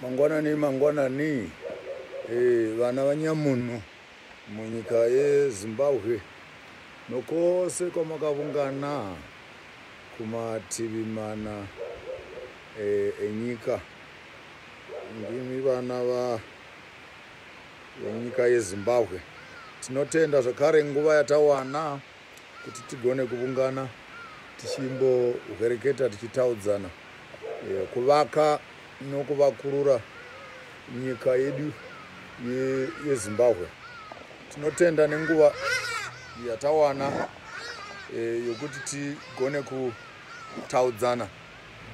mangwanani vana vanyamunhu munyika yeZimbabwe nokose kwamakavungana kumativi mana enyika. Ndimi vana venyika yeZimbabwe. Tinotenda zvakare nguva yatawana kuti tigone kuvungana tichimbovereketa tichitaudzana kuvaka nokuvakurura nyika yedu yeZimbabwe. Tinotenda nenguva yatawana yokuti tigone kutaudzana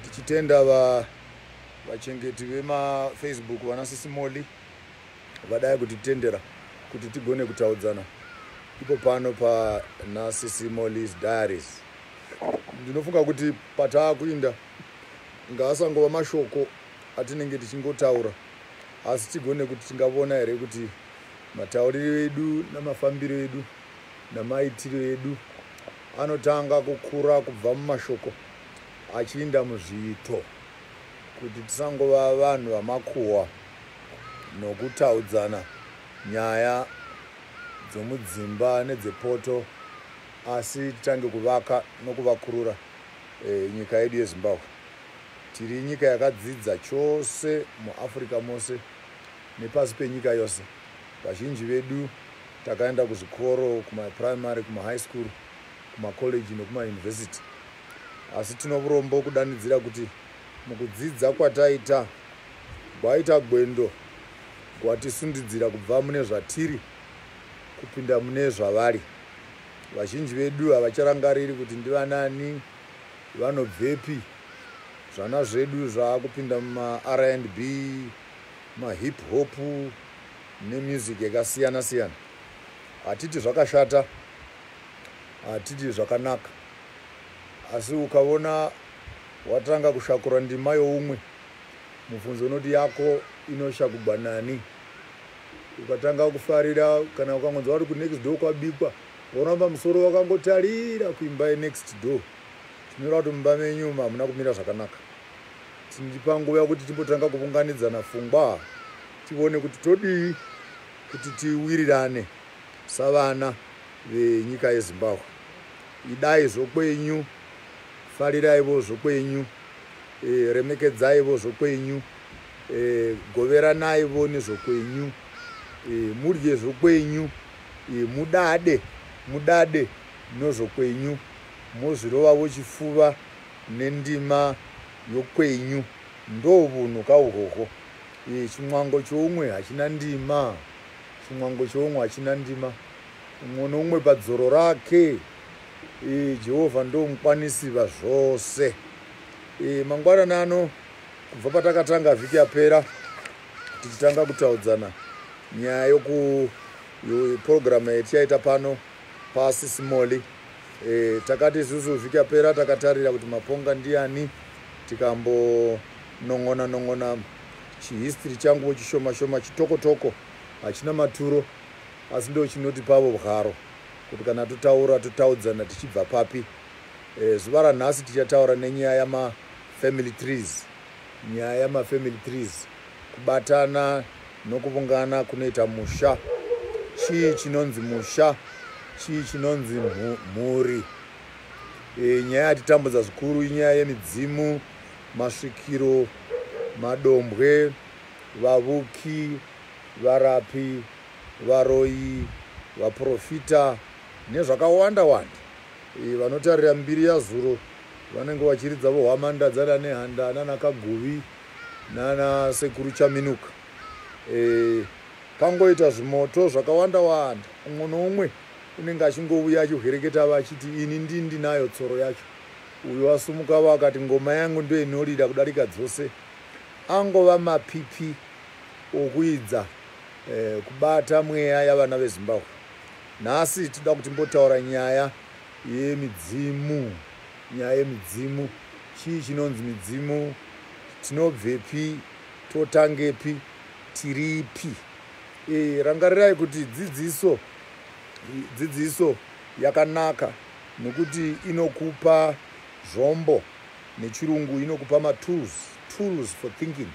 tichitenda vachengeti vemaFacebook vana Sisimoli vadai kutitendera kuti tigone kutaudzana ipo pano pana Sisimoli's Diaries. Ndinofunga kuti pataakuinda ngaasangova mashoko atinenge tichingotaura, asi tigone kuti tingavona here kuti matauriro edu namafambiro edu namaitiro edu anotanga kukura kubva mumashoko achiinda muzviito, kuti tisangova vanhu vamakuhwa nokutaudzana nyaya dzomudzimba nedzepoto, asi titange kuvaka nokuvakurura nyika yedu yeZimbabwe. Tiri nyika yakadzidza chose muAfrica mose nepasi penyika yose. Vazhinji vedu takaenda kuzvikoro, kumaprimary, kumahigh school, kumacollege nekumayunivhesiti, asi tinovorombo kudanidzira kuti mukudzidza kwataita gwaita gwendo gwatisundidzira kubva mune zvatiri kupinda mune zvavari. Vazhinji vedu havacharangariri kuti ndivanani, vanobvepi. Zvana zvedu zvaakupinda muma-R&B, mahip hop nemusic yakasiyana siyana. Hatiti zvakashata, hatiti zvakanaka, asi ukaona watanga kushakura ndima youmwe, mubvunzo unoti yako inoshakugwa nani. Ukatanga kufarira kana ukangonzwa kuti kunext door kwabikwa, woramba musoro wakangotarira kuimba yenext door, tinoreva kuti mumba menyu hamuna kumira zvakanaka. Tindipa nguva yokuti timbotanga kuvunganidzana pfungwa, tione kuti todii kuti tiwirirane savana venyika yeZimbabwe. Idai zvokwenyu, fariraivo zvokwenyu, remekedzaivo zvokwenyu, goveranaivo nezvokwenyu, mudye zvokwenyu, mudade nozvokwenyu, mozvirovavo chifuva nendima yokwenyu. Ndovunhu kauhwohwo. Chimwango choumwe hachina ndima, chimwango choumwe hachina ndima. Umwe noumwe padzoro rake. Jehovha ndomukwanisiva zvose. Mangwanani ano kubva patakatanga vhiki yapera tichitanga kutaudzana nyaya yepurogiramu yatichaita pano paSisimoli. Takati isusu vhiki yapera takatarira kuti Maponga ndiani, tikambonon'ona chihistory changu chishoma chitoko hachina maturo, asi ndo chinoti pavo bwaro kuti kana totaudzana tichibva papi. Zuva ranhasi tichataura nenyaya yamafamily trees. Nyaya yamafamily trees, kubatana nokuvungana kunoita musha. Chii chinonzi musha, chii chinonzi mhuri. Nyaya yatitambudza zvikuru inyaya yemidzimu, masvikiro, madombwe, vavuki, varapi, varoyi, vaprofita nezvakawanda wanda. Vanotarira mbiri yazuro vanenge vachiridza vohwamanda dzana nehanda nana Kaguvi nana Sekuru Chaminuka. Pangoita zvimoto zvakawanda wanda. Umwe noumwe unenge achingouya achivhereketa vachiti ini ndinayo tsoro yacho. Uyo wasumuka vakati ngoma yangu ndo inorida kudarika dzose. Angova mapipi okuidza kubata mweya yavana veZimbabwe. Nhasi tinoda kuti mbotaura nyaya yemidzimu. Nyaya yemidzimu. Chii chinonzi midzimu? Tinobvepi? Totangepi? Tiripi? Rangarirai kuti dzidziso yakanaka, nokuti inokupa zvombo, nechirungu inokupa tools for thinking.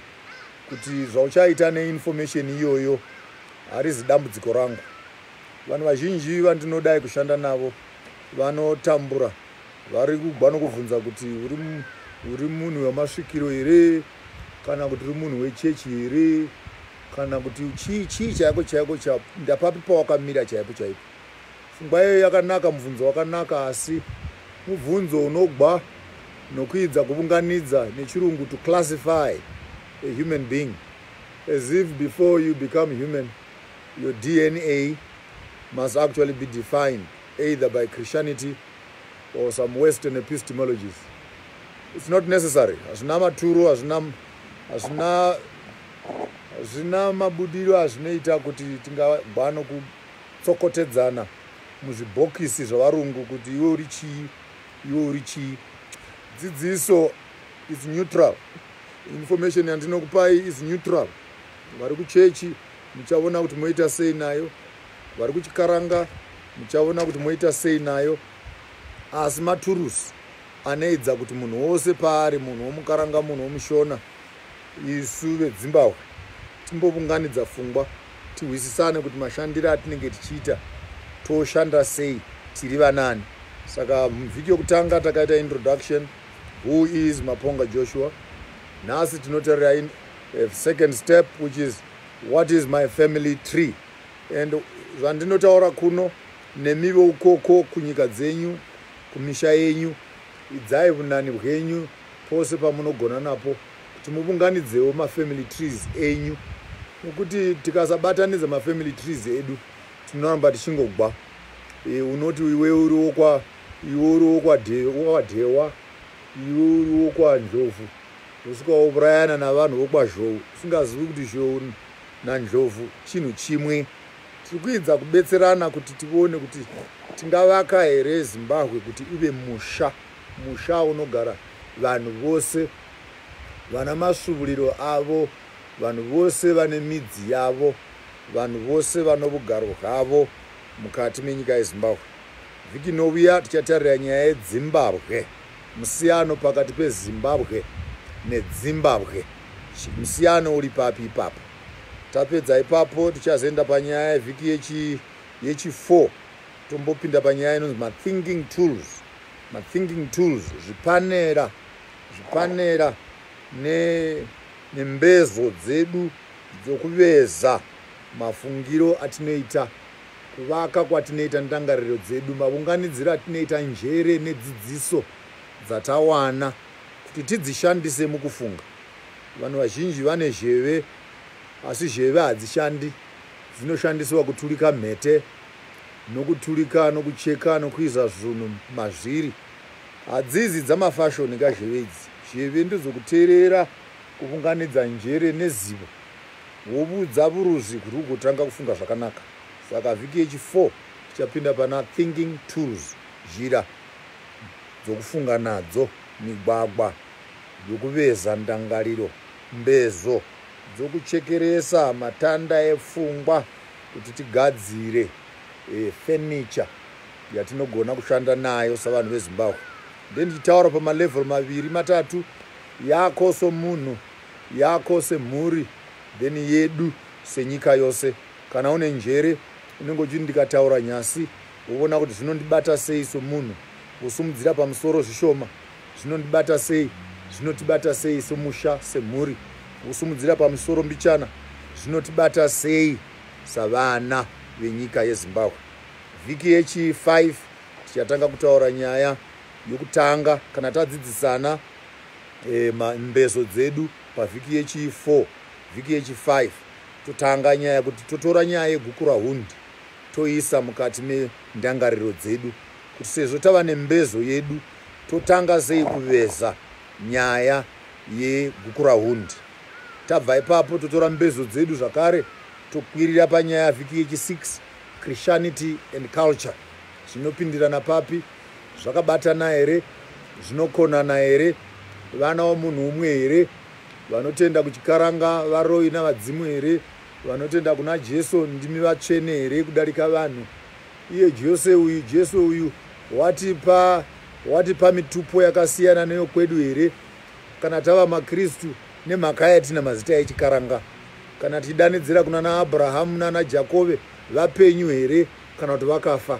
kuti zvauchaita neinformation iyoyo harizi dambudziko rangu. Vanhu vazhinji vandinodai kushanda navo vanotambura, vari kugwana kuvhunza kuti uri munhu wemasvikiro here, kana kuti uri munhu wechechi here, kana kuti chii chaiko ndapapi pawakamira chaipo chaipo. Pfungwa iyo yakanaka, mubvunzo wakanaka, asi mubvunzo unogba nokuidza kuunganidza, nechirungu to classify a human being, as if before you become human, your DNA must actually be defined either by Christianity or some Western epistemologies. It's not necessary. Hazvina maturo, hazvina mabudiro azvinoita kuti tingagwana kutsokotedzana muzvibhokisi zvavarungu kuti iwe uri chii. Dzidziso is neutral. Information yandinokupai is neutral. Vari kuchechi muchaona kuti moita sei nayo, vari kuchikaranga muchaona kuti moita sei nayo, asi maturusi anoedza kuti munhu wose paari, munhu womukaranga, munhu womushona, isu veZimbabwe timbounganidza pfungwa, tihwisisane kuti mashandiro atinenge tichiita toshanda sei tiri vanani. Saka muvhiki yokutanga takaita introduction, who is Maponga Joshua. Nhasi tinotarira second step, which is what is my family tree. And zvandinotaura kuno nemivo ukoko kunyika dzenyu, kumisha yenyu, idzai bunani bwenyu pose pamunogona napo kuti muunganidzewo mafamily trees enyu, nokuti tikasabatanidza mafamily trees edu tinoramba tichingogwa. Unoti iwe uri wokwadhewa, iwe uri wokwanjovu, usvika wourayana navanhu vokwazhou, usingazivi kuti zhou nanjovu chinhu chimwe. Tiri kuedza kubetserana kuti tione kuti tingavaka here Zimbabwe kuti ive musha unogara vanhu vose vana masvuvuriro avo, vanhu vose vane midzi yavo, vanhu vose vano bugaro hwavo mukati menyika yeZimbabwe. Vhiki inouya tichatarira nyaya yeZimbabwe, musiyano pakati peZimbabwe neZimbabwe, musiyano uri papi ipapo. Tapedza ipapo tichazoenda panyaya yevhiki yechi4, tombopinda panyaya inonzi mathinking tools, zvipanera nembezo dzedu dzokuveza mafungiro atinoita, kuvaka kwatinoita ndangariro dzedu, maunganidziro atinoita, njere nedzidziso dzatawana kuti tidzishandise mukufunga. Vanhu vazhinji vane zheve, asi zheve hadzishandi, dzinoshandiswa kutulika mhete, nokutulika, nokucheka, nokuisa zvinhu mazviri. Hadzizi dzamafashoni kazheve idzi. Zheve ndedzokuteerera, kuunganidza njere nezivo, wobudza buruzi kuti ugotanga kufunga zvakanaka. Saka vhiki yechi4 tichapinda pana thinking tools, zhira dzokufunga nadzo, migwagwa yokuveza ndangariro, mbezo dzokuchekeresa matanda epfungwa kuti tigadzire furniture yatinogona kushanda nayo savanhu veZimbabwe. Ndichitaura pamalevel 2-3, yako somunhu, yako semhuri, then yedu senyika yose. Kana une njere unenge uchiti ndikataura nyasi woona kuti zvinondibata sei somunhu, wosimudzira pamusoro zvishoma, zvinondibata sei, zvinotibata sei somusha, semhuri, wosimudzira pamusoro mbichana, zvinotibata sei savana venyika yeZimbabwe. Vhiki yechi5 tichatanga kutaura nyaya yokutanga kana tadzidzisana mbezo dzedu. Pavhiki yechi4, vhiki yechi5 totanga nyaya kuti totora nyaya yegukurahundi toisa mukati mendangariro dzedu, kuti sezvo tava nembezo yedu totanga sei kuveza nyaya yegukurahundi. Tabva ipapo totora mbezo dzedu zvakare tokwirira panyaya yavhiki yechi6, Christianity and culture. Zvinopindirana papi, zvakabatana here, zvinokonana here, vana vomunhu umwe here, vanotenda kuchikaranga varoi navadzimu here, vanotenda kuna Jesu ndimi vatsvene here kudarika vanhu. Iye Jesu uyu watipa mitupo yakasiyana neyokwedu here. Kana tava maKristu nemhaka yatina mazita echikaranga. Kana tichidanidzira kuna naAbhurahamu nana Jakove, vapenyu here kana kuti vakafa?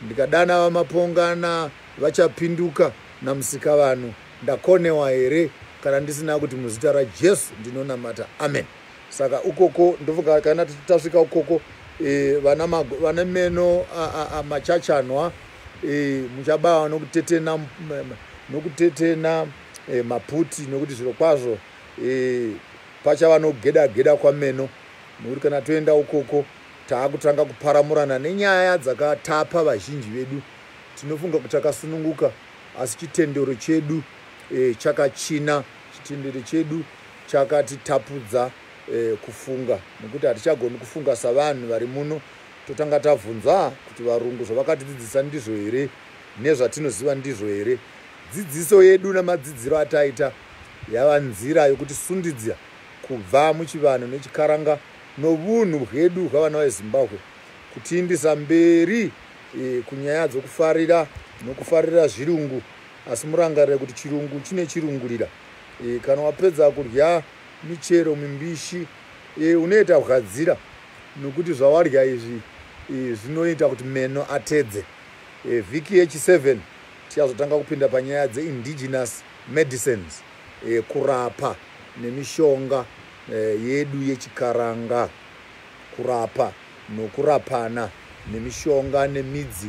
Ndikadana vamapongana vachapinduka namusika vanhu, ndakonewa here kana ndisina kuti muzita raJesu ndinonamata? Amen. Saka ukoko ndofunga kana tasvika ukoko vana meno machachanwa muchabawa nokutetena maputi, nokuti zviro kwazvo pachava nogeda kwameno, nokuti kana toenda ukoko taakutanga kuparamurana nenyaya dzakatapa vazhinji vedu. Tinofunga kuti takasununguka, asi chitendero chedu chakachina, chitendero chedu chakatitapudza kufunga, nokuti hatichagoni kufunga savanhu vari muno. Totanga tabvunza kuti varungu zvavakatidzidzisa ndizvo here nezvatinoziva ndizvo here. Dzidziso yedu namadzidziro ataita yava nzira yokutisundidza kubva muchivanhu nechikaranga nobunhu hwedu hwavana veZimbabwe, kutiindisa mberi kunyaya dzokufarira nokufarira zvirungu. Asi murangarire kuti chirungu chine chirungurira. Kana wapedza kudya michero mimbishi unoita hwadzira, nokuti zvawadya izvi zvinoita kuti meno atedze. Vhiki yechi7 tichazotanga kupinda panyaya dze-indigenous medicines, kurapa nemishonga yedu yechikaranga, kurapa nokurapana nemishonga nemidzi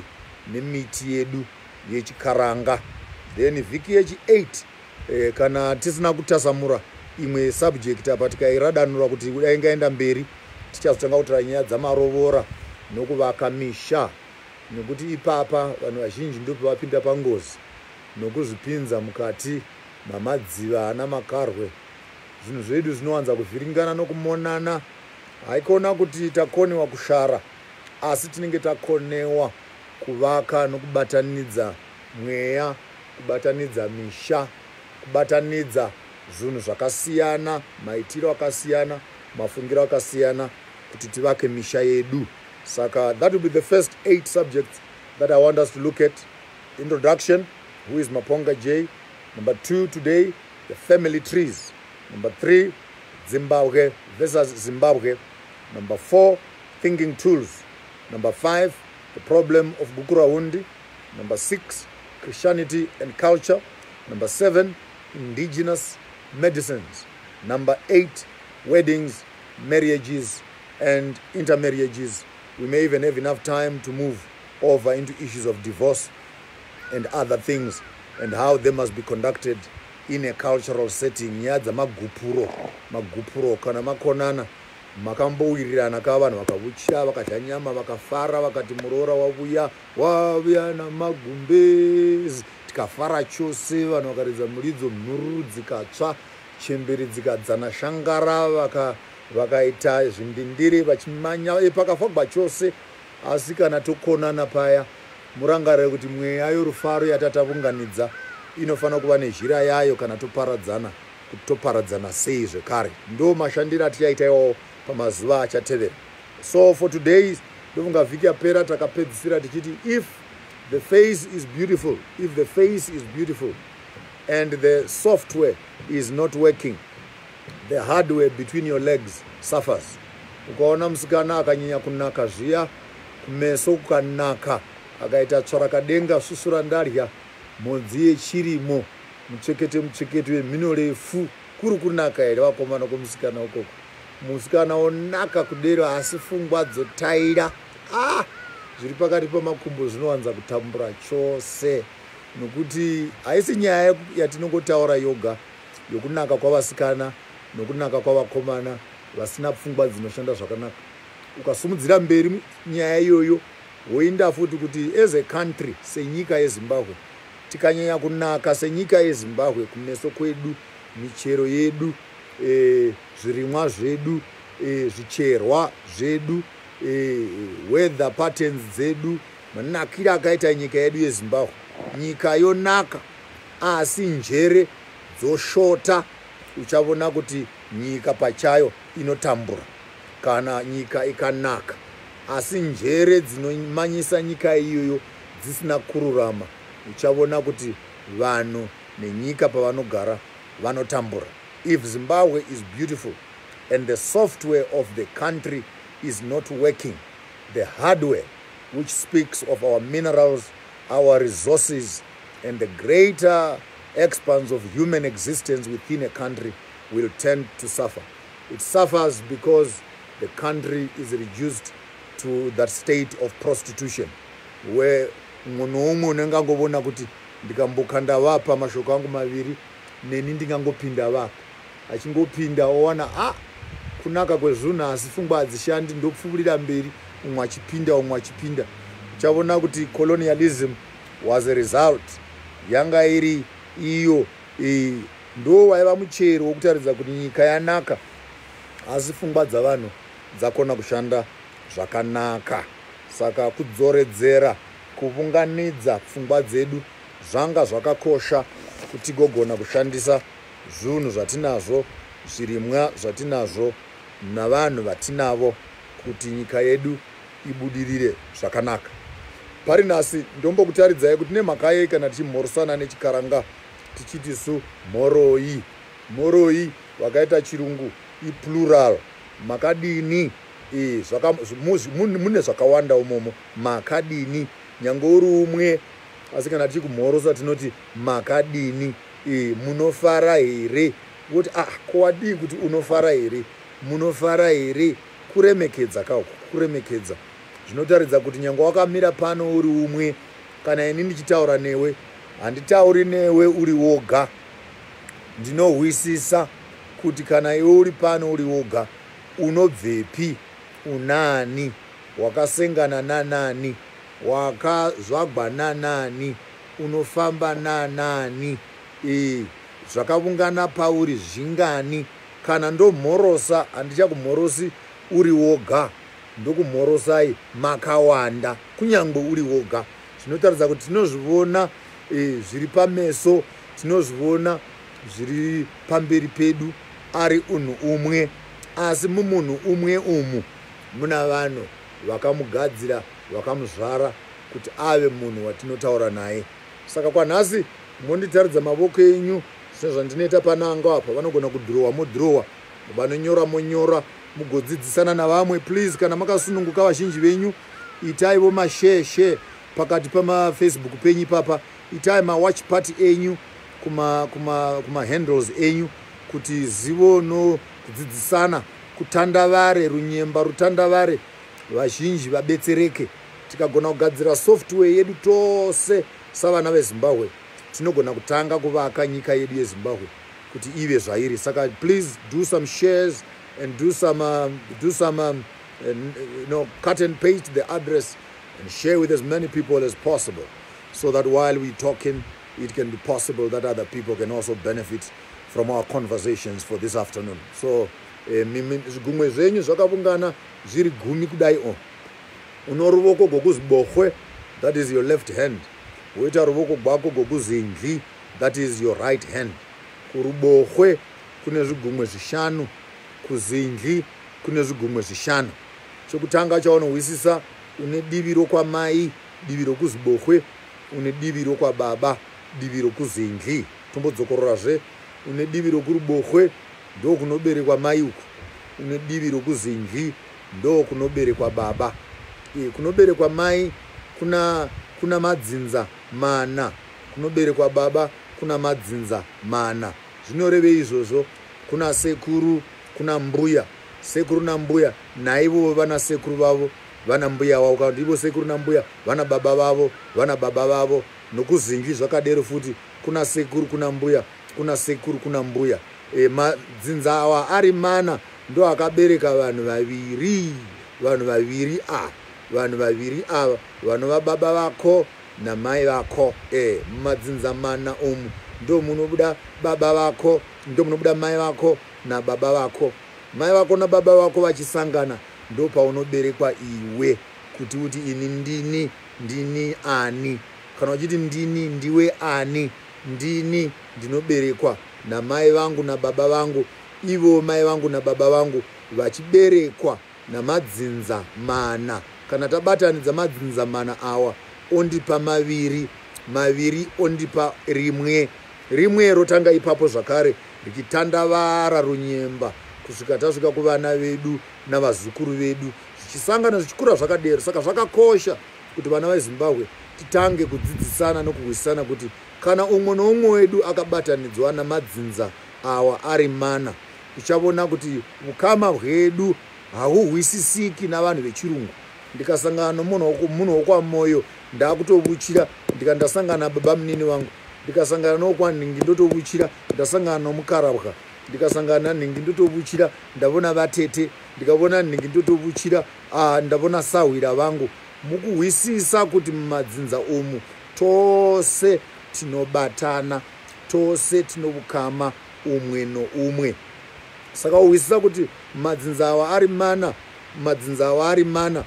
nemiti yedu yechikaranga. Then vhiki yechi8 kana tisina kutasamura imwe subject apa tikairadanura kuti ingaenda mberi, tichazotanga kutaura nyaya dzamarovora nokuvaka misha, nokuti ipapa vanhu vazhinji ndipo vapinda pangozi nokuzvipinza mukati mamadziva namakarwe. Zvinhu zvedu zvinowanza kuvhiringana nokumonana. Haikona kuti takonewa kushara, asi tinenge takonewa kuvaka nokubatanidza mweya, kubatanidza misha, kubatanidza zvinhu zvakasiyana, maitiro akasiyana, mafungiro akasiyana, kuti tivake misha yedu. Saka that will be the first 8 subjects that I want us to look at. Introduction, who is Maponga J. Number 2 today, the family trees. Number 3, Zimbabwe versus Zimbabwe. Number 4, thinking tools. Number 5, the problem of Gukurahundi. Number 6, Christianity and culture. Number 7, indigenous medicines. Number 8, weddings, marriages, and intermarriages. We may even have enough time to move over into issues of divorce and other things, and how they must be conducted in a cultural setting. Nyaya dzamagupuro kana makonana makambowirirana ka vanhu vakavucha vakadya nyama vakafara vakati muroora wavuya namagumbezi, tikafara chose, vanhu vakaridza muridzo, nhururu dzikatsva, chemberi dzikadzana shangara, vakaita zvindindiri vachimanya pakafagwa chose. Asi kana tokonana paya, murangarire kuti mweya yorufaro yatataunganidza inofanira kuva nezhira yayo kana toparadzana, kuti toparadzana sei zvekare. Ndo mashandiro atichaita iwawo pamazuva achatevera. So for today, ndofunga vhiki yapera takapedzisira tichiti if the face is beautiful, if the face is beautiful and the software is not working, the hardware between your legs suffers. Ukaona musikana akanyanya kunaka zviya, kumeso kukanaka, akaita tsvarakadenga susura ndarya, modzi yechirimo, muchekete wemhino refu, kuri kunaka here vakomana kumusikana ukoko. Musikana onaka kudero asi pfungwa dzotaira. Zviri pakati pamakumbo zvinowanza kutambura chose, nokuti haisi nyaya yatinongotaura yoga yokunaka kwavasikana nokunaka kwavakomana vasina pfungwa dzinoshanda zvakanaka. Ukasumudzira mberi nyaya iyoyo, woinda futi kuti as a country, senyika yeZimbabwe, tikanyanya kunaka senyika yeZimbabwe kumeso kwedu, michero yedu, zvirimwa zvedu, zvicherwa zvedu, weather patterns dzedu, manakira akaita nyika yedu yeZimbabwe, nyika yonaka asi njere dzoshota, uchavona kuti nyika pachayo inotambura. Kana nyika ikanaka asi njere dzinomanyisa nyika iyoyo dzisina kururama, uchavona kuti vanhu nenyika pavanogara vanotambura. If Zimbabwe is beautiful and the software of the country is not working, the hardware, which speaks of our minerals, our resources, and the greater expanse of human existence within a country, will tend to suffer. It suffers because the country is reduced to that state of prostitution, where munhu unengangovona kuti ndikambokanda vapa mashoko angu maviri neni ndingangopinda vapa, achingopinda owana kunaka kwezvinhu asi pfungwa hadzishandi, ndokupfuurira mberi, umwe achipinda. Uchavona kuti colonialism was a result, yanga iri iyo ndo waiva muchero wokutaridza kuti nyika yanaka, asi pfungwa dzavanhu dzakona kushanda zvakanaka. Saka kudzoredzera, kuunganidza pfungwa dzedu zvanga zvakakosha kuti tigogona kushandisa zvinhu zvatinazvo, zvirimwa zvatinazvo, navanhu vatinavo, kuti nyika yedu ibudirire zvakanaka. Pari nhasi ndombokutaridzai kuti nemhaka yei kana tichimhoresana nechikaranga tichiti su moroi vakaita chirungu iplural, makadini, mune zvakawanda umomo, makadini, nyange uri umwe, asi kana tichi kumhorosa tinoti makadini, munofara here, kuti kowadii kuti unofara here, munofara here, kuremekedza kuremekedza. Zvinotaridza kuti nyange wakamira pano uri umwe, kana ini ndichitaura newe, handitauri newe uri woga, ndinohwisisa kuti kana iwe uri pano uri woga, unobvepi, unani, wakasengana nanani, wakazvagwa nanani, unofamba nanani, zvakaungana pauri zvingani. Kana ndomhorosa, handichakumhorosi uri woga, ndokumhorosai makawanda, kunyange uri woga. Zvinotaridza kuti tinozviona zviri pameso, tinozviona zviri pamberi pedu ari unhu umwe, asi mumunhu umwe umu muna vanhu vakamugadzira, vakamuzvara kuti ave munhu watinotaura naye. Saka kwanhasi monditaridza mavoko enyu, sezvandinoita pananga apa, vanogona kudhirowa modhirowa, vanonyora monyora, mugodzidzisana navamwe. Please, kana makasununguka vazhinji venyu, itaivo mashare pakati pamafacebook penyu papa, itai mawatch party enyu kuma handles enyu, kuti zivo no kudzidzisana, kutandavare, runyemba rutandavare, vazhinji vabetsereke. Tikagona kugadzira software yedu tose savana veZimbabwe, tinogona kutanga kuvaka nyika yedu yeZimbabwe kuti ive zvairi. Saka please do some shares and do some cut and paste the address and share with as many people as possible, so that while we talking, it can be possible that other people can also benefit from our conversations for this afternoon. So zvigumwe zvenyu zvakaungana zviri 10 kudai unoruoko gokuzibohwe, that is your left hand, woita ruoko gwako gokuzindli, that is your right hand. Kurubohwe kune zvigumwe 5, kuzindli kune zvigumwe 5. Chokutanga chaunohwisisa, une divi rokwamai, divi rokuzibohwe, une divi rokwababa, divi rokuzindli. Tombodzokorazve, une divi rokurubohwe ndo kunoberekwa mai uku, une divi rokuzindli ndo kunoberekwa baba. Kunoberekwa mai kuna madzinza mana, kunoberekwa baba kuna madzinza mana. Zvinoreve izvozvo, kuna sekuru, kuna mbuya, sekuru nambuya, naivo vana sekuru vavo, vana mbuya vavo, kana ivo sekuru nambuya vana baba vavo, vana baba vavo. Nokuzindli zvakadero futi, kuna sekuru kuna mbuya, kuna sekuru kuna mbuya. Madzinza awa ari mana ndo akabereka vanhu vaviri, vanhu vaviri ava, vanova baba vako namai vako. Madzinza mana umu ndo munobuda baba vako, ndo munobuda mai vako na baba vako. Mai vako na baba vako vachisangana, ndo paunoberekwa iwe, kuti uti ini ndini ani. Kana uchiti ndini ndiwe ani, ndini ndinoberekwa namai vangu na baba vangu, ivo mai vangu na baba vangu vachiberekwa namadzinza mana. Kana tabatanidza madzinza mana awa, ondipa maviri ondipa rimwe, rimwe rotanga ipapo zvakare richitandavara runyemba kusvika tasvika kuvana vedu navazukuru vedu, zvichisangana zvichikura zvakadero. Saka zvakakosha kuti vana veZimbabwe titange kudzidzisana nokuwisana kuti kana umwe noumwe wedu akabatanidzwa namadzinza awa ari mana, uchaona kuti ukama hwedu hahuhwisisiki navanhu vechirungu. Ndikasangana nomunhu wokwamoyo ndakutovuchira, ndasangana baba munini wangu, ndikasangana nokwanhingi ndotovuchira, ndasangana nomukarabwa, ndikasangana nhingi ndotovuchira, ndavona vatete, ndikavona nhingi ndotovuchira, ndavona sahwira vangu. Mukuhwisisa kuti mumadzinza umu tose tinobatana, tose tinovukama umwe noumwe. Saka uhwisisa kuti madzinza awa ari mana,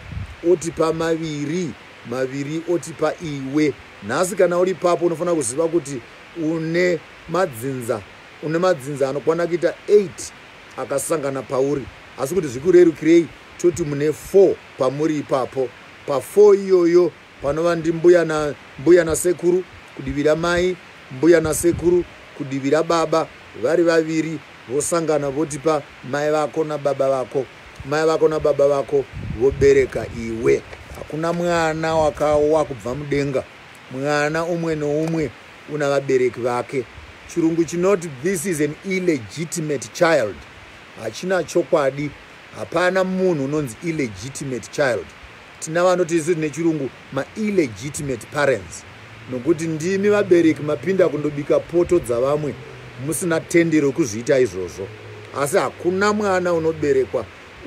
otipa maviri otipa iwe. Nhasi kana uri papo unofanira kuziva kuti une madzinza anokwana kuita 8 akasangana pauri, asi kuti zvikurerukirei toti mune 4 pamuri ipapo. Pa4 iyoyo panova ndi mbuya nasekuru kudivira mai, mbuya nasekuru kudivira baba, vari vaviri vosangana votipa mai vako nababa vako. Mai vako nababa vako vobereka iwe. Hakuna mwana wakawa kubva mudenga. Mwana umwe noumwe una vabereki vake. Chirungu chinoti this is an illegitimate child hachina chokwadi. Hapana munhu unonzi illegitimate child. Tina vanoti isu nechirungu illegitimate parents, nokuti ndimi vabereki mapinda kundobika poto dzavamwe musina tendero kuzviita izvozvo. Asi hakuna mwana unoberekwa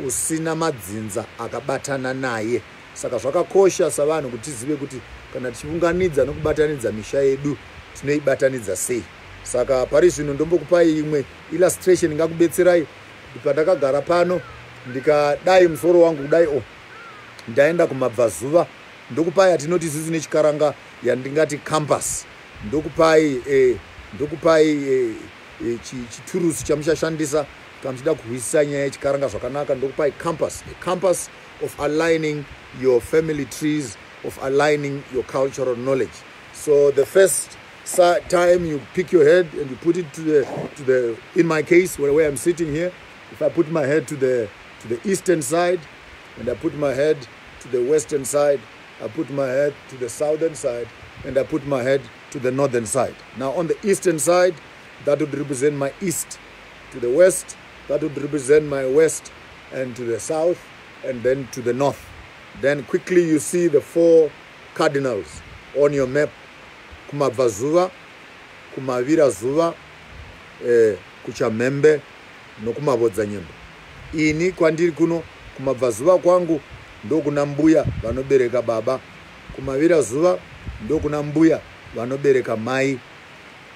usina madzinza akabatana naye. Saka zvakakosha savanhu kuti tizive kuti kana tichiunganidza nokubatanidza misha yedu tinoibatanidza sei. Saka pari zvino ndombokupai imwe illustration ingakubetserai. Pandakagara pano ndikadai musoro wangu kudai ndaenda kumabvazuva, ndokupai atinoti isusu nechikaranga yandingati campus. Ndokupai chiturusi chamuchashandisa kana muchida kuhwisisa nyaya yechikaranga zvakanaka. Ndokupai campus, a campus of aligning your family trees, of aligning your cultural knowledge. So the first time you pick your head and you put it to the in my case where I'm sitting here, if I put my head to the eastern side, and I put my head to the western side, I put my head to the southern side, and I put my head to the northern side. Now on the eastern side, that would represent my east. To the west, that would represent my west, and to the south, and then to the north. Then quickly you see the 4 cardinals on your map. Kumabvazuva, kumavirazuva, kuchamhembe, nokumavodzanyemba. Ini kwandiri kuno kumabvazuva kwangu ndokuna mbuya vanobereka baba, kumavirazuva ndokuna mbuya vanobereka mai,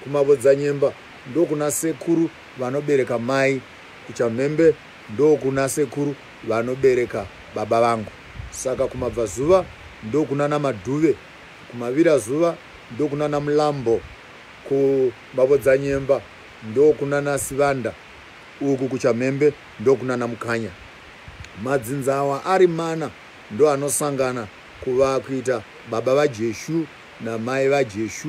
kumavodzanyemba ndokuna sekuru vanobereka mai, kuchamhembe ndokuna sekuru vanobereka baba vangu. Saka kumabvazuva ndokuna namadhuve, kumavirazuva ndokuna namulambo, kumavodzanyemba ndokuna nasivanda, uku kuchamhembe ndokuna namukanya. Madzinza awa ari mana ndo anosangana kuva kuita baba vaJeshu namai vaJeshu.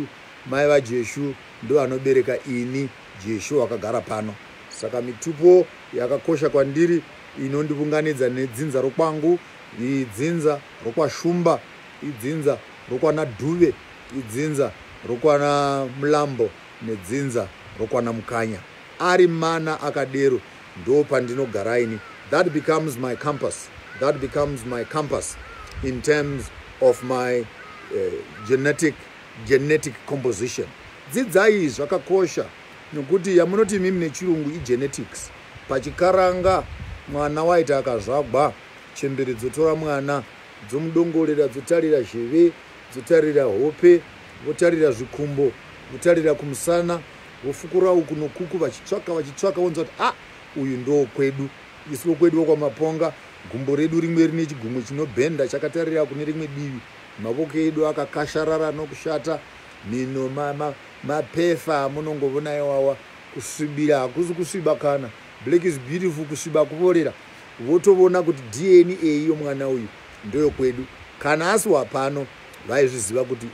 Mai vaJeshu ndo anobereka ini Jeshu wakagara pano. Saka mitupo yakakosha kwandiri inondivunganidza nedzinza rokwangu, idzinza rokwashumba, idzinza rokwana dhuve, idzinza rokwana mulambo, nedzinza rokwana mukanya. Ari mana akadero ndo pandinogara ini. That becomes my compass. That becomes my compass in terms of my genetic composition. Dzidzai zvakakosha nokuti yamunoti mimi nechirungu genetics. Pachikaranga mwana waita akazvagwa, chembere dzotora mwana dzomudongorera, dzotarira zheve, dzotarira hope, votarira zvikumbo, votarira kumusana, vofukura uku nokuku vachitsvaka vonza kuti uyu ndo kwedu. Isu kwedu wokwamaponga, gumbo redu rimwe rine chigumwe chinobhenda chakatarira kune rimwe divi, mavoko edu akakasharara nokushata, mino mapefa amunongovona iwawa, kusvibira hakusi kusviba kana, black is beautiful, kusviba kuvorera. Votovona kuti DNA yomwana uyu ndoyo kwedu. Kana asiwa pano vaizviziva kuti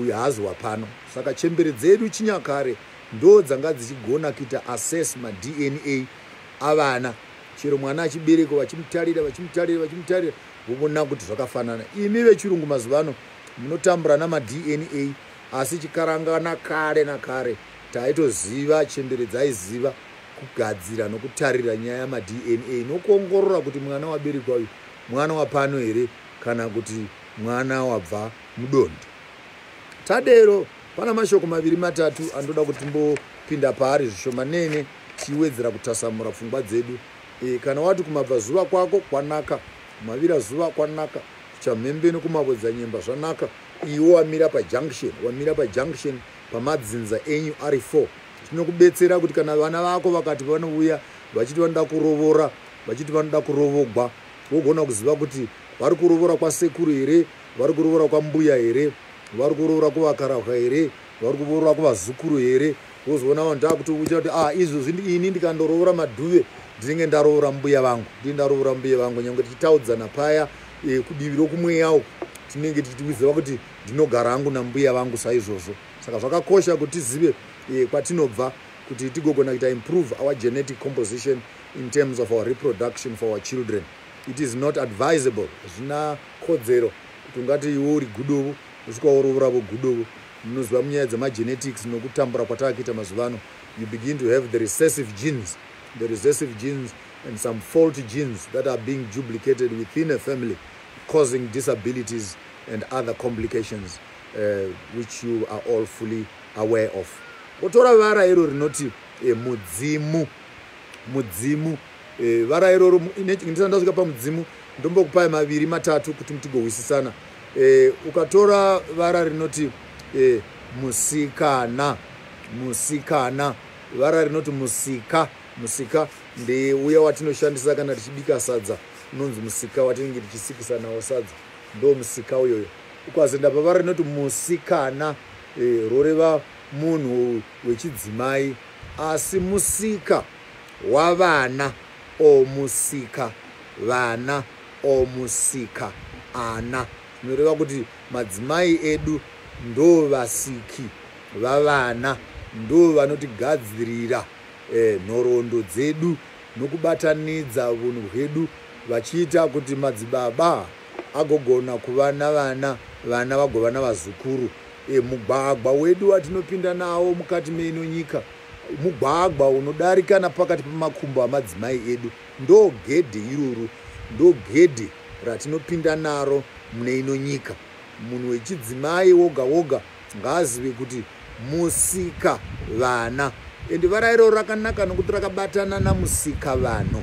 uyu haasi wapano. Saka chembere dzedu chinyakare ndo dzanga dzichigona kuita assess ma-DNA avana. Chero mwana achiberekwa vachimutarira voona kuti zvakafanana. Imi vechirungu mazuvano munotambura nama-DNA, asi chikarangana kare nakare taitoziva, chembere dzaiziva kugadzira nokutarira nyaya yama-DNA nokuongorora kuti mwana waberekwa uyu mwana wapano here kana kuti mwana wabva mudondo. Tadero pana mashoko maviri matatu andoda kuti timbopinda paari zvishomanene tiwedzera kutasamura pfungwa dzedu. Kana wati kumabvazuva kwako kwanaka, kumavira zuva kwanaka, kuchamhembe nokumabodza nyemba zvanaka, iwo wamira pajunction pamadzinza enyu ari 4. Tinokubetsera kuti kana vana vako vakati vanouya vachiti vanoda kurovora, vachiti vanoda kurovogwa, wogona kuziva kuti vari kurovora kwasekuru here, vari kurovora kwambuya here, vari kurovora kuvakarahwa here, vari kurovora kuvazukuru here. Wozoona vanhu takuti ucha kuti izvozvi ini ndikandorovora madhuve ndinenge ndarovora mbuya vangu, nyange tichitaudzana paya kudivi rokumweya uku tinenge tichiziva kuti ndinogara hangu nambuya vangu saizvozvo. Saka zvakakosha kuti tizive kwatinobva kuti tigogona kuita improve our genetic composition in terms of our reproduction for our children. It is not advisable, zvina kodzero kuti ungati iwe uri gudovu usvika worovora vogudovu. Munoziva munyaya dzemagenetics nokutambura kwatakaita mazuvano, you begin to have the recessive genes and some faulty genes that are being duplicated within a family, causing disabilities and other complications which you are all fully aware of. Otora vara iro rinoti mudzimu. Vara iro ndisandasvika pamudzimu ndombokupai maviri matatu kuti mutigowisisana. Ukatora vara rinoti musikana, vara rinoti musika ndeuya watinoshandisa kana tichibika sadza, unonzi musika watinenge tichisikisa nawo sadza, ndo musika uyoyo. Ukazoenda pavara rinoti musikana roreva munhu wechidzimai, asi musika wavana, musika vana, musika ana. Zvinoreva kuti madzimai edu ndo vasiki vavana, ndo vanotigadzirira nhoroondo dzedu nokubatanidza unhu hwedu, vachiita kuti madzibaba agogona kuva navana, vana vagova navazukuru. Mugwagwa wedu watinopinda nawo mukati meino nyika, mugwagwa unodarika napakati pamakumbo amadzimai edu, ndo gedhe iroro, ndo gedhe ratinopinda naro mune ino nyika. Munhu wechidzimai woga woga ngaazive kuti musika vana. Ende vara iro rakanaka nokuti rakabatana namusika vanhu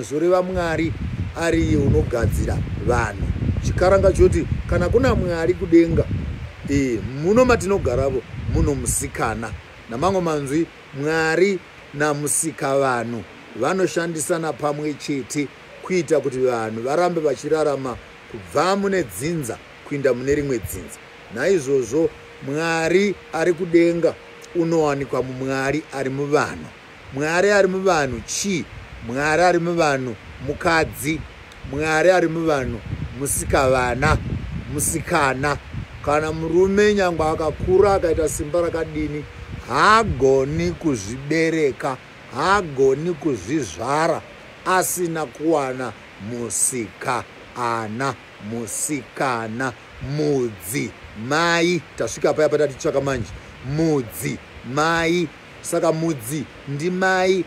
zvoreva Mwari ari iye unogadzira vanhu. Chikaranga choti kana kuna Mwari kudenga, muno matinogaravo muno musikana. Namamwe manzwi Mwari namusika vanhu vanoshandisana pamwe chete kuita kuti vanhu varambe vachirarama kubva mune dzinza kuinda mune rimwe dzinza. Naizvozvo Mwari ari kudenga unowanikwa mumwari ari muvanhu. Mwari ari muvanhu chi? Mwari ari muvanhu mukadzi, Mwari ari muvanhu musikavana, musikana. Kana murume nyangwe akakura akaita simba rakadini, haagoni kuzvibereka, haagoni kuzvizvara asina kuwana musikana, musikana, mudzi mai. Tasvika paya patatichaka manje, mudzi mai. Saka mudzi ndi mai,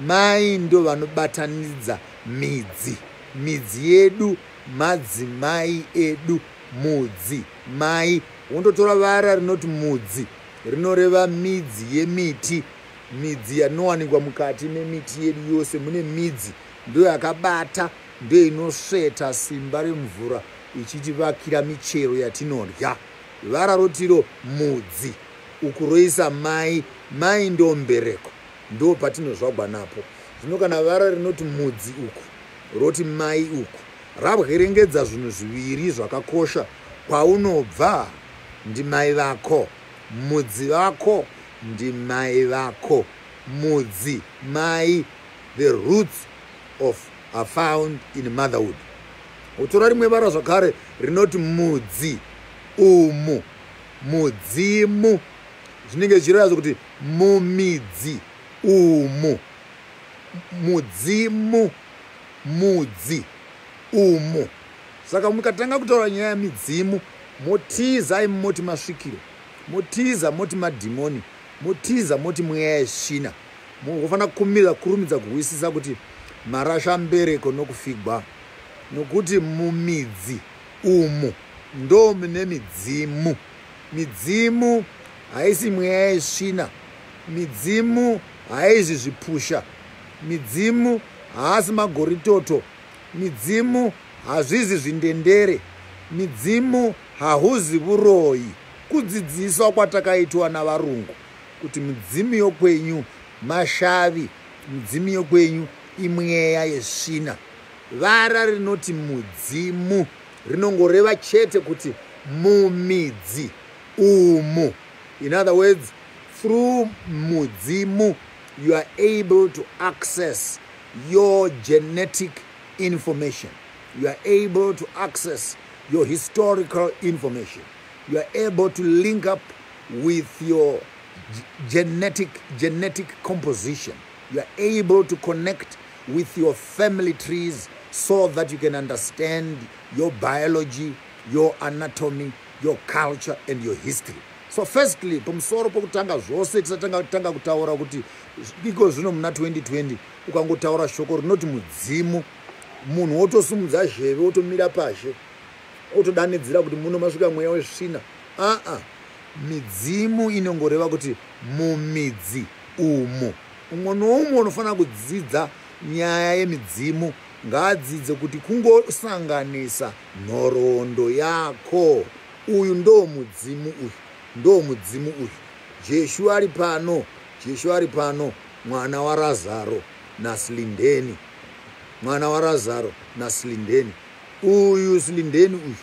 mai ndo vanobatanidza midzi yedu, madzimai edu, mudzi mai. Wondotora vara rinoti mudzi rinoreva midzi yemiti, midzi yanowanikwa mukati memiti yedu yose. Mune midzi ndo yakabata, ndo inosveta simba remvura ichitivakira michero yatinorya. Vara rotiro mudzi uku roisa mai, mai ndo mbereko, ndo patinozvagwa napo. Zvino kana vara rinoti mudzi uku roti mai uku, rabwerengedza zvinhu zviviri zvakakosha. Kwaunobva ndi mai vako, mudzi wako ndi mai vako. Mudzi mai, the roots are found in motherhood. Utora rimwe vara zvakare rinoti mudzi umu, mudzimu zvinenge zvichiratidza kuti mumidzi umu, mudzimu, mudzi umu. Saka mukatanga kutaura nyaya yemidzimu, motiza imi moti masvikiro, motiza moti madhimoni, motiza moti mweya yesvina. Munofanira kurumidza kuwisisa kuti marasha mbereko nokufigwa, nokuti mumidzi umu ndo mune midzimu. Midzimu haisi mweya yesvina, midzimu haisi zvipusha, midzimu haasi magoritoto, midzimu hazvizi zvindendere, midzimu hahuzi uroyi. Kudzidziswa kwatakaitwa navarungu kuti midzimu yokwenyu mashavi, midzimu yokwenyu imweya yesvina. Vara rinoti mudzimu rinongoreva chete kuti mumidzi umu. In other words, through mudzimu you are able to access your genetic information. You are able to access your historical information. You are able to link up with your genetic composition. You are able to connect with your family trees so that you can understand your biology, your anatomy, your culture and your history. So firstly, pamusoro pokutanga zvose tisatanga kutaura kuti iko zvino muna 2020 ukangotaura shoko rinoti mudzimu, munhu otosumudza zheve, otomira pashe, otodanidzira kuti muno masvika mweya wesvina. Midzimu inongoreva kuti mumidzi umu. Umwe noumwe unofanira kudzidza nyaya yemidzimu ngaadzidze kuti kungosanganisa nhoroondo yako. Uyu ndo mudzimu uyu, ndo mudzimu uyu. Jeshu ari pano, mwana wa Razaro naSilindeni, mwana wa Razaro naSilindeni. Uyu Silindeni uyu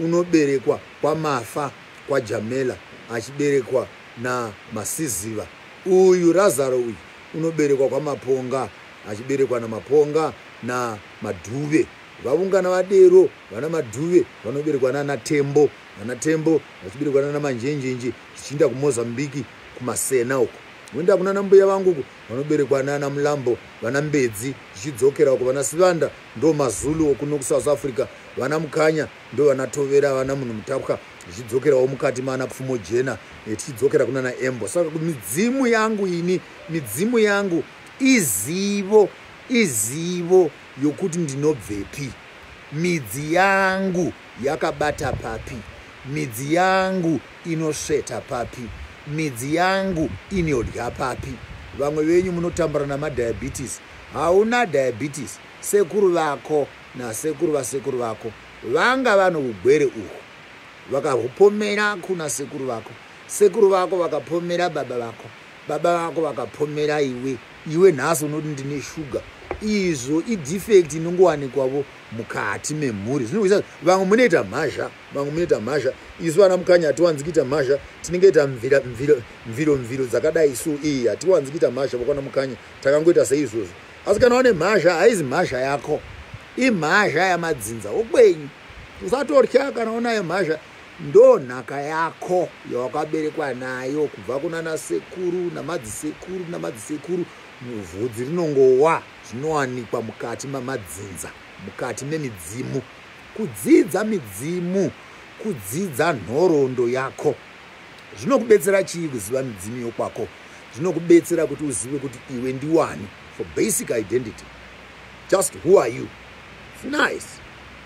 unoberekwa kwaMafa, kwaJamela, achiberekwa naMasiziva. Uyu Razaro uyu unoberekwa kwaMaponga, achiberekwa naMaponga naMadhuve. Vaungana vadero vana Madhuve vanoberekwa naTembo, vana Tembo vachiberekwa naManjenjenje, zvichienda kuMozambiki kumasena uko. Voenda kuna mbuya vangu uko vanoberekwa naMulambo, vana Mbedzi zvichidzokera uko, vana Sivanda ndo maZulu okuno kuSouth Africa, vana Mukanya ndo vana Tovera, vana Munhu Mutapwa zvichidzokerawo mukati mana Pfumo Jena, tichidzokera kuna naEmbo. Saka midzimu yangu ini, midzimu yangu izivo yokuti ndinobvepi, midzi yangu yakabata papi, midzi yangu inosveta papi, midzi yangu inodya papi. Vamwe venyu munotambura namadiabetes. Hauna diabetes. Sekuru vako nasekuru vasekuru vako vanga vano ugwere uhu, vakahupomera kuna sekuru vako, sekuru vako vakapomera baba vako, baba vako vakapomera iwe nhasi unoti ndine shuga. Izvo idefect inongowanikwawo mukati memhuri. Zvinoita vamwe munoita mhazha, isu vana Mukanya hatiwanzi kuita mhazha, tinenge ita mviro dzakadai isu iyi, hatiwanzi kuita mhazha vakwana Mukanya, takangoita seizvozvo. Asi kana une mhazha, haizi mhazha yako, imhazha yamadzinza okwenyu. Usatotya kana unayo mhazha, ndo nhaka yako yawakaberekwa nayo kubva kuna nasekuru namadzisekuru. Vhudzi rinongowa zvinowanikwa mukati mamadzinza, mukati memidzimu. Kudzidza midzimu, kudzidza nhoroondo yako zvinokubetsera chii kuziva midzimu yokwako? Zvinokubetsera kuti uzive kuti iwe ndiwani, for basic identity. Just who are you? It's nice.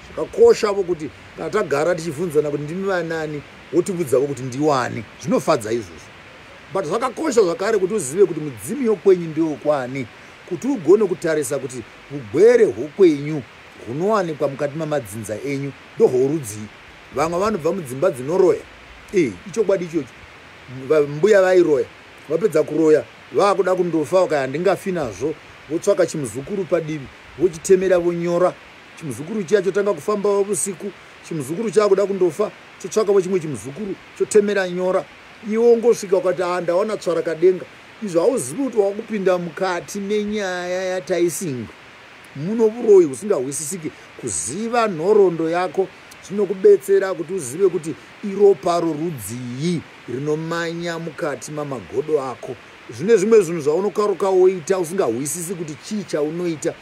Zvakakosha kuti kana tagara tichibvunzana kuti ndimi vanani, wotibvunzawo kuti ndiwani. Zvinofadza izvozvo. But zvakakosha zvakare kuti uzive kuti midzimu yokwenyu ndeyokwani, kuti ugone kutarisa kuti ugwere hwokwenyu hunowanikwa mukati mamadzinza enyu ndohworudzi. Vamwe vanobva mudzimba dzinoroya. Ichokwadi ichocho. Mbuya vairoya, vapedza kuroya vakuda kundofa, vakaya handingafi nazvo, votsvaka chimuzukuru padivi, vochitemera vonyora. Chimuzukuru chiya chotanga kufamba usiku, chimuzukuru chakuda kundofa, chotsvakawo chimwe chimuzukuru chotemera nyora. Iwo ngosvika ukati ndaona tsvara kadenga. Izvo hauzivi kuti wakupinda mukati menyaya yataisinga. Muno uroyi husingahwisisiki. Kuziva nhoroondo yako zvinokubetsera kuti uzive kuti iropa rorudzii rinomanya mukati mamagodo ako. Zvine zvimwe zvinhu zvaunokaruka woita usingahwisisi kuti chii chaunoita.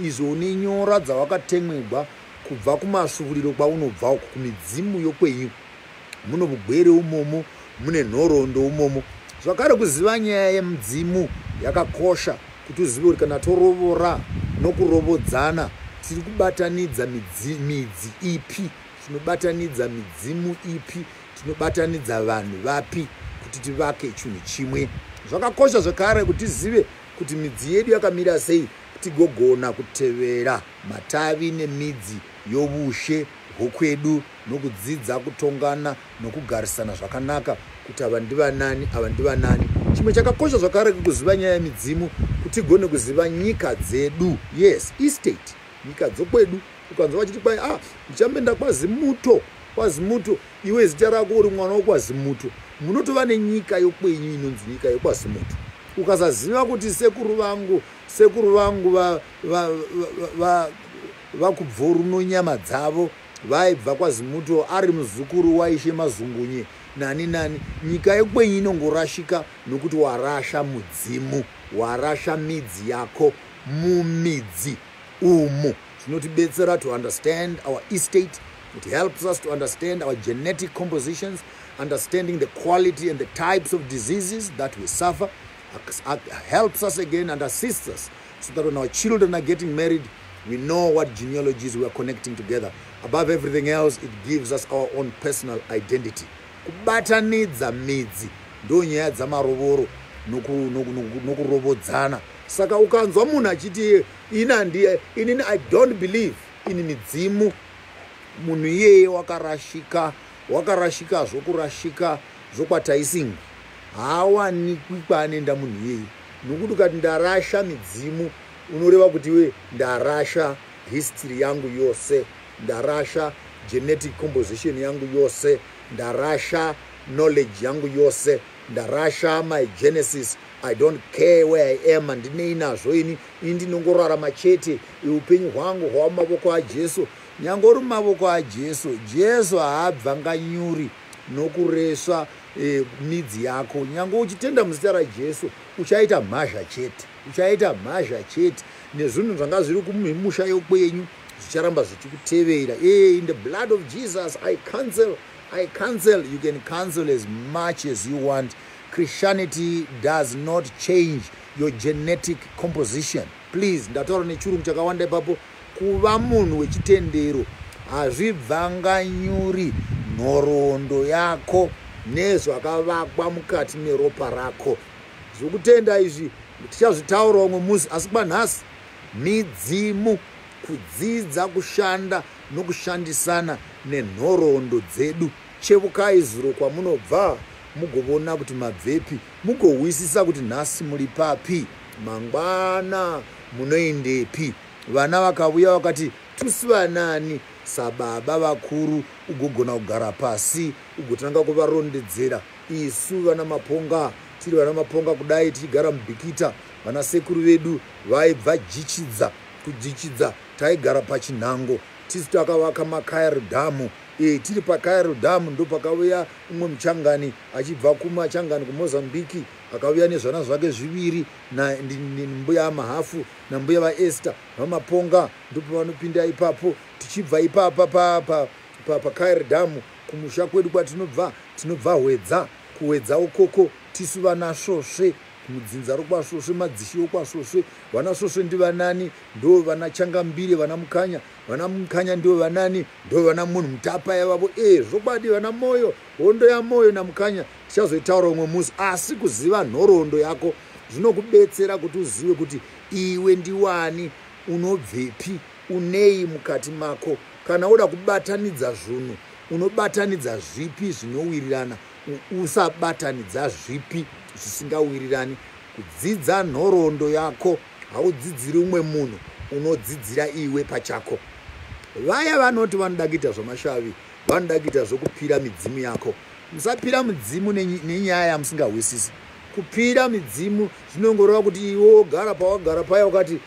Izvo unenyora dzawakatemwegwa kubva kumasvuriro kwaunobva uko kumidzimu yokwenyu. Muno bugwere umomo, mune nhoroondo umomo. Zvakare kuziva nyaya yemudzimu yakakosha kuti uzive kuti kana torovora nokurovodzana tiri kubatanidza midzi ipi, tinobatanidza midzimu ipi, tinobatanidza vanhu vapi kuti tivake chinhu chimwe. Zvakakosha zvakare kuti tizive kuti midzi yedu yakamira sei, tigogona kutevera matavi nemidzi yovushe hwokwedu nokudzidza kutongana nokugarisana zvakanaka kuti ava ndivanani, ava ndivanani. Chimwe chakakosha zvakare kuziva nyaya yemidzimu kuti tigone kuziva nyika dzedu. Yes, estate, nyika dzokwedu. Ukanzwa vachiti kwai ndichambenda kwaZimuto, kwaZimuto, iwe zita rako uri mwana wokwaZimuto, munotova nenyika yokwenyu inonzi nyika yokwaZimuto. Ukasaziva kuti sekuru vangu vakubvoru nonyama dzavo vaibva kwaZimuto ari muzukuru waishe Mazungunye nani, nyika yokwenyu inongorashika nokuti warasha mudzimu, warasha midzi yako mumidzi umu. Zvinotibetsera to understand our estate. It helps us to understand our genetic compositions, understanding the quality and the types of diseases that we suffer. Helps us again and assists us so that when our children are getting married, we know what genealogies we are connecting together. Above everything else, it gives us our own personal identity. Kubatanidza midzi ndo nyaya dzamarovoro nokurovodzana. Saka ukanzwa munhu achiti inini I don't believe ini midzimu, munhu iyeye wakarashika zvokurashika zvokwataisingi. Haawanikwi kwaanoenda munhu iyeye, nokuti ukati ndarasha midzimu unoreva kuti we ndarasha history yangu yose, ndarasha genetic composition yangu yose, ndarasha knowledge yangu yose, ndarasha my genesis. I don't care where I am, andinei nazvo ini ndinongorarama chete. Upenyu hwangu hwava mumavoko aJesu. Nyange uri mumavoko aJesu, Jesu haabvanganyuri nokureswa midzi yako. Nyange uchitenda muzita raJesu uchaita mhazha chete, nezvinhu zvanga zviri kumusha yokwenyu zvicharamba zvichikutevera. In the blood of Jesus I cancel. You can cancel as much as you want. Christianity does not change your genetic composition. Please, ndataura nechirungu chakawanda ipapo. Kuva munhu wechitendero hazvibvanganyuri nhoroondo yako nezvakavakwa mukati meropa rako. Zvokutenda izvi tichazvitaura umwe musi, asi kwanhasi midzimu, kudzidza kushanda nokushandisana nenhoroondo dzedu. Chevukai zuro kwamunobva mugovona kuti mabvepi, mugohwisisa kuti nhasi muri papi, mangwana munoendepi. Vana vakauya vakati tusivanani, sababa vakuru ugogona kugara pasi ugotanga kuvarondedzera. Isu vana maponga, tiri vana maponga kudai tichigara mubhikita, vana sekuru vedu vaibva kujichidza taigara pachinhango. Tisu takavaka maKairo dhamu. Tiri paKairo dhamu ndo pakauya umwe muchangani achibva kumachangani kuMozambiki, akauya nezvana zvake zviviri nambuya amahafu nambuya vaEsther vamaponga. Ndipo vanopinda ipapo. Tichibva ipapa paKairo dhamu kumusha kwedu kwatinobva Hwedza. Kuhwedza ukoko tisu vana Svosve, mudzinza rokwasvosve, madzishi okwasvosve. Vana Svosve ndivanani? Ndo vana Changambire, vana Mukanya. Vana Mukanya ndo vanani? Ndo vana munhu Mutapa yavavo. Zvokwadi vana Moyo, hondo yaMoyo naMukanya tichazoitaura umwe musi. Asi kuziva nhoroondo yako zvinokubetsera kuti uzive kuti iwe ndiwani, unobvepi, unei mukati mako. Kana uda kubatanidza zvinhu, unobatanidza zvipi zvinowirirana, usabatanidza zvipi zvisingawirirani. Kudzidza nhoroondo yako haudzidziri umwe munhu, unodzidzira iwe pachako. Vaya vanoti vanoda kuita zvamashavi, vanoda kuita zvokupira midzimu yako. Musapira midzimu nenyaya yamusingahwisisi. Kupira midzimu zvinongoreva kuti iwe wogara pawagara paya ukati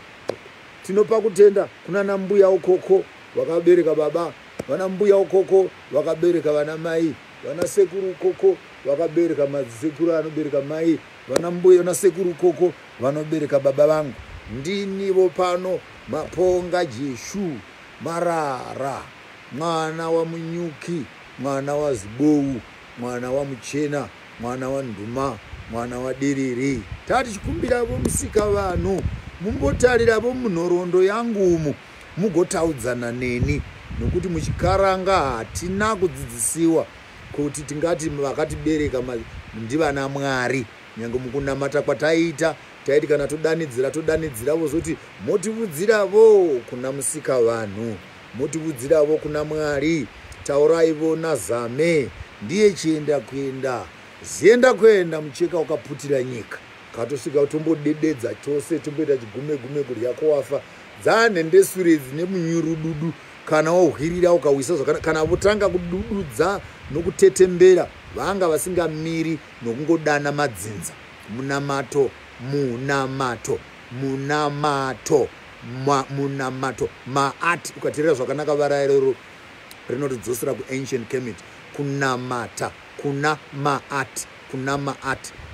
tinopa kutenda kuna nambuya ukoko vakabereka baba vana mbuya ukoko vakabereka vana mai, vana sekuru ukoko vakabereka madzisekuru anobereka mai, vana mbuya vana sekuru ukoko vanobereka baba vangu. Ndinivo pano Maponga Jeshu Marara, mwana wa Munyuki, mwana wa Zibou, mwana wa Muchena, mwana wa Nduma, mwana wa Diriri. Tati chikumbira vo musika vanhu mumbotarira vo munhoroondo yangu umu mugotaudzana neni, nokuti muchikaranga hatina kudzidzisiwa kuti tingati vakatibereka ndivana Mwari. Nyange mukunamata kwataita taiti kana todanidzira vozoti motivudziravo kuna musika vanhu, motivudziravo kuna Mwari. Tauraivo naZame ndiye chienda zienda kuenda mucheka ukaputira nyika, katosvika tombodededza chose, tomboita chigume kurya kwafa dzane ndesure dzine munyurududu. Kana wohwirira ukawisa zvakanaka, kana votanga kudududza nokutetembera, vanga vasingamiri nokungodana madzinza. Munamato maati ukateerera zvakanaka varayiro rinotidzosera kuancient Kemet. Kunamata, kuna maati.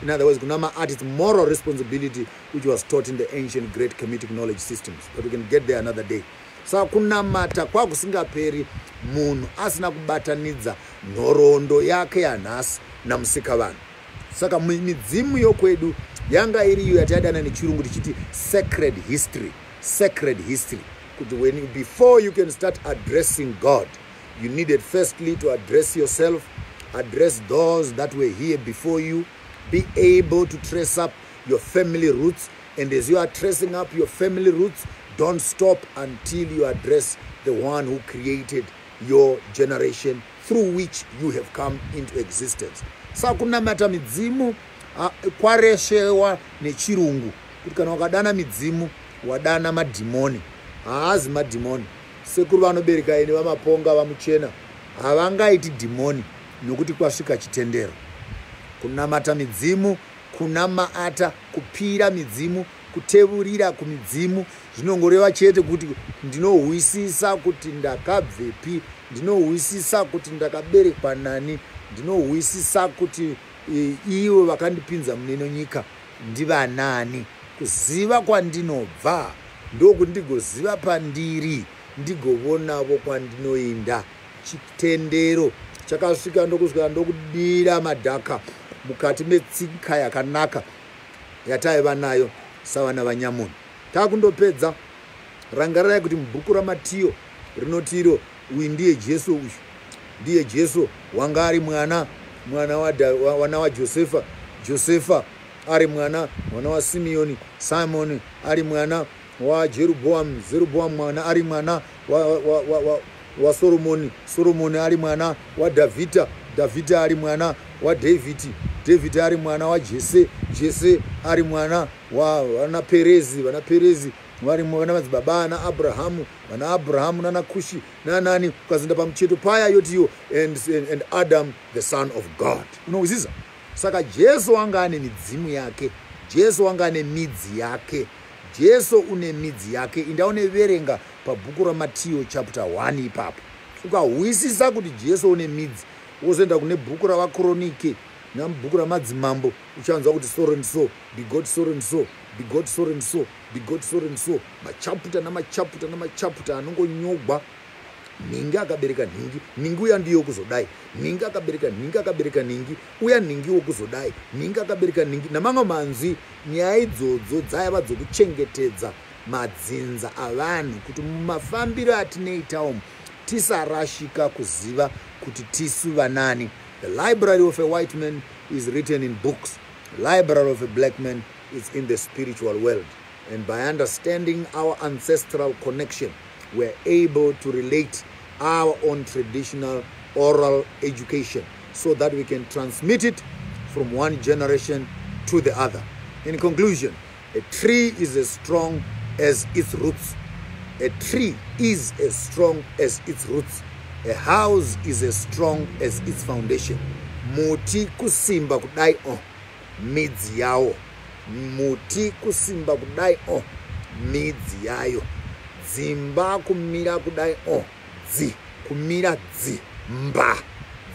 In other words, kuna maati is moral responsibility which was taught in the ancient great Kemetic knowledge systems, but we can get there another day. Saka kunamata kwakusingaperi munhu asina kubatanidza nhoroondo yake yanhasi namusika vanhu. Saka midzimu yokwedu yanga iriyo yatadana nechirungu tichiti sacred history. Kuti before you can start addressing God, you needed firstly to address yourself, address those that were here before you, be able to trace up your family roots. And as you are tracing up your family roots, don't stop until you address the one who created your generation through which you have come into existence. Saka kunamata midzimu kwareshewa nechirungu, kuti kana wakadana midzimu wadana madhimoni. Haazi madhimoni. Sekuru vanobereka ine vaMaponga vaMuchena havangaiti dhimoni nokuti kwasvika chitendero. Kunamata midzimu, kunamaata, kupira midzimu, kutevurira kumidzimu zvinongoreva chete kuti ndinohwisisa kuti ndakabvepi, ndinohwisisa kuti ndakaberekwa nani, ndinohwisisa kuti ivo vakandipinza muneno nyika ndivanani. Kuziva kwandinobva ndokuti ndigoziva pandiri, ndigovonavo kwandinoenda. Chitendero chakasvika ndokusvika ndokudira madhaka mukati metsika yakanaka yataiva nayo savana vaNyamuni. Takundopedza, rangarirai kuti mubhuku raMatiyo rinotiro uyu ndiye Jesu, uyu ndiye Jesu wanga ari mwana wa Josefa ari mwana wa Simeoni, Simoni ari mwana wa Jeroboam mwana ari mwana wa Solomoni ari mwana wa Davhida ari mwana wa David ari mwana wa Jese ari mwana wa vana Perezi vari vana madzibaba ana Abrahamu nana Kushi nanani, ukazinda pamucheto paya yotiyo and Adam the son of God. Unouzisa? Saka Jesu wanga ane midzimu yake, Jesu wanga ane midzi yake, Jesu une midzi yake. Indaoneverenga pabhuku raMatiyo chapter 1 ipapo. Ukahwisisa kuti Jesu une midzi, wozoenda kune bhuku ravaKronike namubhuku ramadzimambo, uchanzwa kuti so and so begot so and so, begot so and so, begot so and so. Machaputa anongonyogwa. Ningi akabereka ningi uya ndiyo kuzodai, ningi akabereka ningi uya ningi wokuzodai, ningi akabereka ningi. Namamwe manzwi nyaya idzodzo dzaiva dzokuchengetedza madzinza avanhu kuti mumafambiro atinoita umu tisarashika kuziva kuti tisu vanani. The library of a white man is written in books. The library of a black man is in the spiritual world. And by understanding our ancestral connection, we're able to relate our own traditional oral education so that we can transmit it from one generation to the other. In conclusion, a tree is as strong as its roots. A tree is as strong as its roots. A house is as strong as its foundation. Muti kusimba kudai midzi yawo. Muti kusimba kudai midzi yayo. Dzimba kumira kudai dzi. kumira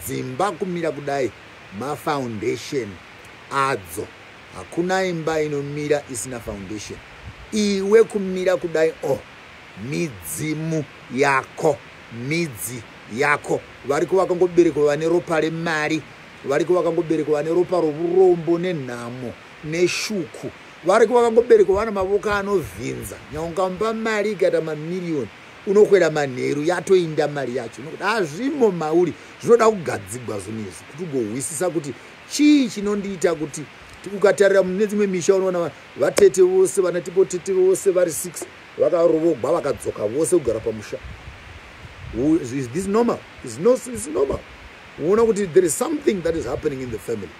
dzimba kumira kudai mafoundation adzo. Hakuna imba inomira isina foundation. Iwe kumira kudai midzi yako variko vakangoberekwa vane ropa remari, variko vakangoberekwa vane ropa rourombo nenhamo neshuku, variko vakangoberekwa vana mavoko anovhinza. Nyaungampa mari ikaita mamiliyoni unokwera manheru yatoinda mari yacho, nokuti hazvimo mauri. Zvinoda kugadzigwa zvinezvi kuti ugohwisisa kuti chii chinondiita kuti ukatarira mune dzimwe misha unoona vatete vose vana tipo tete vose vari 6 vakarovogwa vakadzoka vose kugara pamusha. Is this normal? It's normal. Unoona kuti there is something that is happening in the family.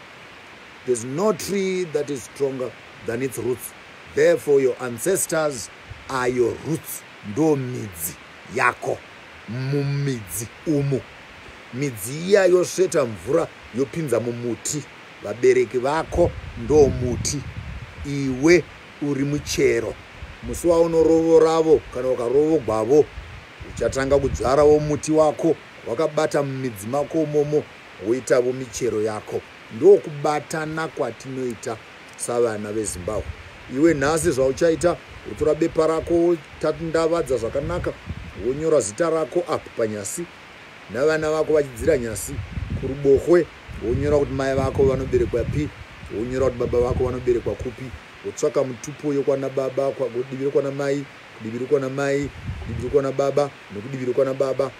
There's no tree that is stronger than its roots. Therefore your ancestors are your roots. Ndo midzi yako mumidzi umu. Midzi iya yosveta mvura yopinza mumuti. Vabereki vako ndo muti, iwe uri muchero. Musi waunorovoro ravo kana ukarovogwavo uchatanga kudzvarawo muti wako wakabata mumidzi mako umomo, woitavo michero yako. Ndo kubatana kwatinoita savana veZimbabwe. Iwe nhasi zvauchaita utora bepa rako tatindavadza zvakanaka, wonyora zita rako apo panyasi navana vako vachidzira nyasi kuruboshwe, wonyora kuti mai vako vanoberekwa pi, wonyora kuti baba vako vanoberekwa kupi, wotsvaka mutupo yokwana baba, kudiviro kwana mai, kudiviro kwana mai, kudiviro kwana baba, nokudiviro kwana baba.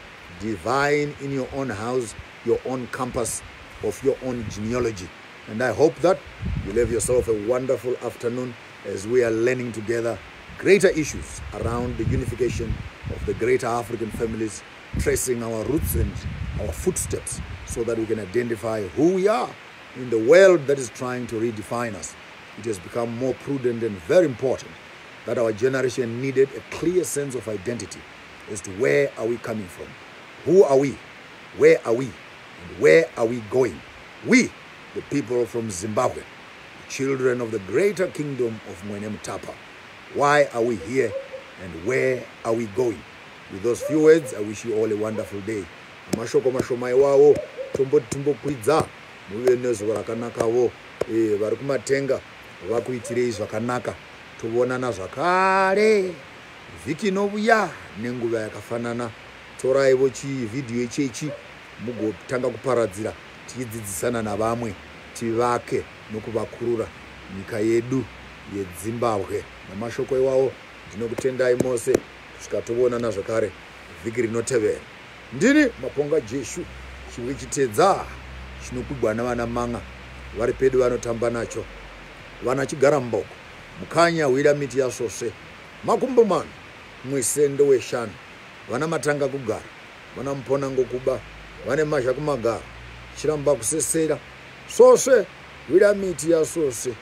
Divine in your own house, your own campus of your own genealogy. And I hope that you'll have yourself a wonderful afternoon as we are learning together greater issues around the unification of the greater African families, tracing our roots and our footsteps so that we can identify who we are in the world that is trying to redefine us. It has become more prudent and very important that our generation needed a clear sense of identity as to where are we coming from, who are we, where are we, and where are we going. We, the people from Zimbabwe, the children of the greater kingdom of Mwene Mutapa. Why are we here and where are we going? With those few words, I wish you all a wonderful day. Mashoko mashomai wao tumbokwidza muve nezuva rakanakawo, vari kumatenga vakuitirei zvakanaka. Tovonana zvakare vhiki inouya nenguva yakafanana. Toraivo chivhidhiyo ichechi mugotanga kuparadzira tichidzidzisana navamwe, tivake nokuvakurura nyika yedu yeZimbabwe. Namashoko iwawo ndinokutendai mose kusvika tovonana zvakare vhiki rinotevera. Ndini Maponga Jeshu, chiwe chitedza chinokwigwa navana manga vari pedu vanotamba nacho, vana Chigaramboko, Mukanya wira miti yasvosve, Makumbomano mwisendo weshanu, vana Matanga kugara, vana Muponango kuba, vane Mazha kumagara, Chiramba kusesera, Svosve wira miti yasvosve.